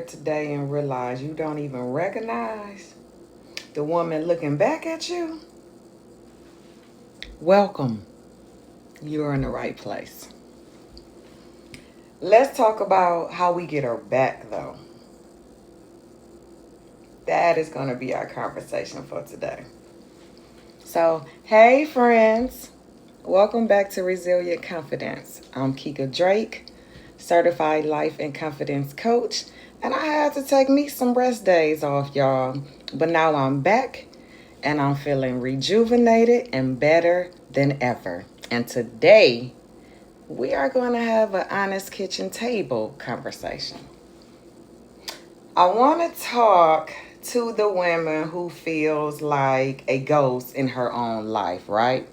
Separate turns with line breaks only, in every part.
here today and realize you don't even recognize the woman looking back at you? Welcome. You're in the right place. Let's talk about how we get her back, though. That is going to be our conversation for today. So, hey, friends. Welcome back to Resilient Confidence. I'm Kyka Drake, certified life and confidence coach, and I had to take me some rest days off, y'all. But now I'm back and I'm feeling rejuvenated and better than ever. And today, we are going to have an honest kitchen table conversation. I want to talk to the woman who feels like a ghost in her own life, right?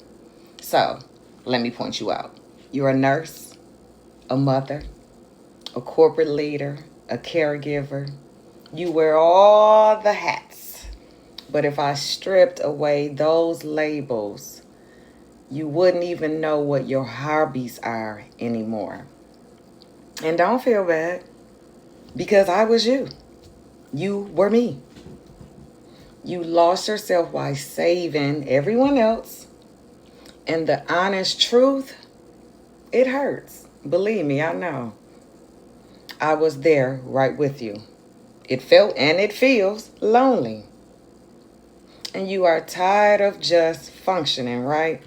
So, let me point you out. You're a nurse, a mother, a corporate leader, a caregiver. You wear all the hats. But if I stripped away those labels, you wouldn't even know what your hobbies are anymore. And don't feel bad, because I was you. You were me. You lost yourself while saving everyone else. And the honest truth, it hurts. Believe me, I know. I was there right with you. It felt and it feels lonely. And you are tired of just functioning, right?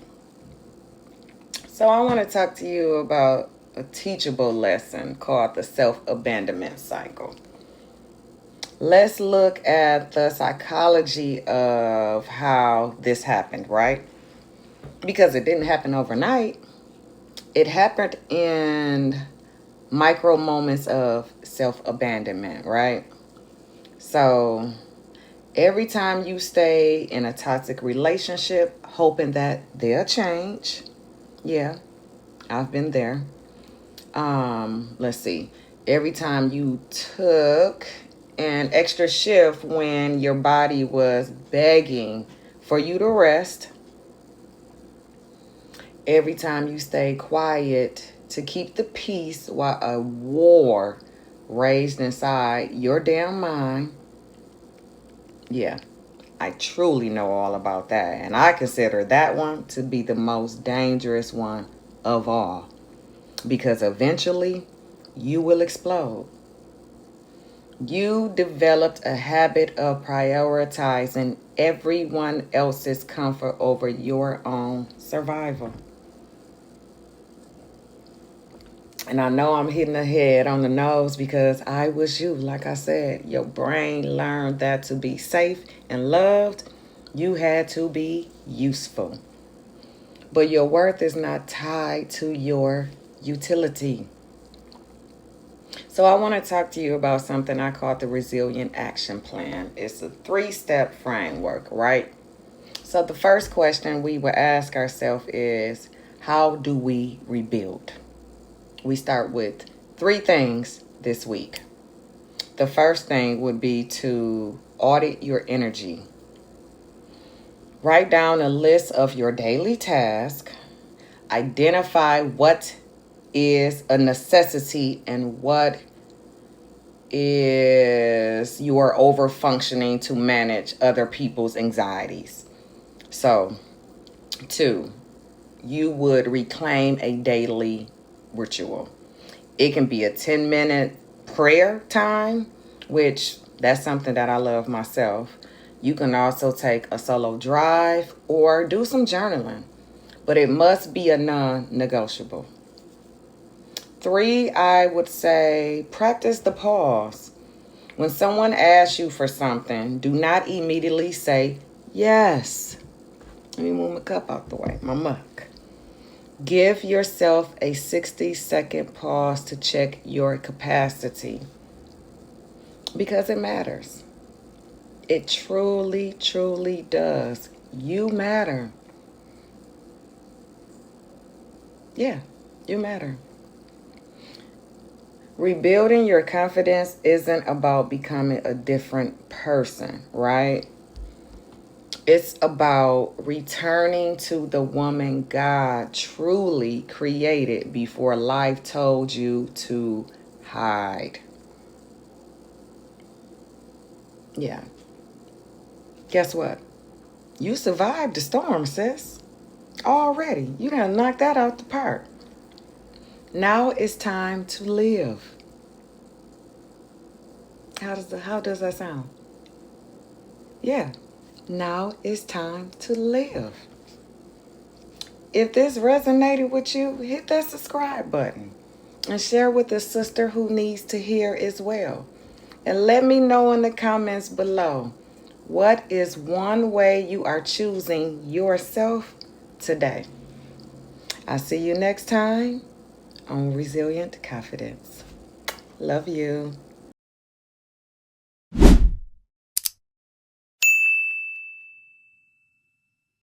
So I want to talk to you about a teachable lesson called the self-abandonment cycle. Let's look at the psychology of how this happened, right? Because it didn't happen overnight. It happened in micro moments of self-abandonment, right? So every time you stay in a toxic relationship, hoping that they'll change. Yeah, I've been there. Let's see. Every time you took an extra shift when your body was begging for you to rest. Every time you stay quiet to keep the peace while a war raged inside your damn mind. Yeah, I truly know all about that. And I consider that one to be the most dangerous one of all. Because eventually, you will explode. You developed a habit of prioritizing everyone else's comfort over your own survival. And I know I'm hitting the head on the nose because I was you. Like I said, your brain learned that to be safe and loved, you had to be useful. But your worth is not tied to your utility. So I want to talk to you about something I call the Resilient Action Plan. It's a 3-step framework, right? So the first question we would ask ourselves is, how do we rebuild? We start with 3 things this week. The first thing would be to audit your energy. Write down a list of your daily tasks. Identify what is a necessity and what is you are over functioning to manage other people's anxieties. So, 2, you would reclaim a daily ritual. It can be a 10-minute prayer time, which that's something that I love myself. You can also take a solo drive or do some journaling, but it must be a non-negotiable. 3, I would say practice the pause. When someone asks you for something, do not immediately say yes. Let me move my cup out the way, my mug. Give yourself a 60-second pause to check your capacity because it matters. It truly, truly does. You matter. Yeah, you matter. Rebuilding your confidence isn't about becoming a different person, right? It's about returning to the woman God truly created before life told you to hide. Yeah. Guess what? You survived the storm, sis. Already. You done knocked that out the park. Now it's time to live. How does that sound? Yeah. Now it's time to live. If this resonated with you, hit that subscribe button and share with a sister who needs to hear as well. And let me know in the comments below, what is one way you are choosing yourself today? I'll see you next time on Resilient Confidence. Love you.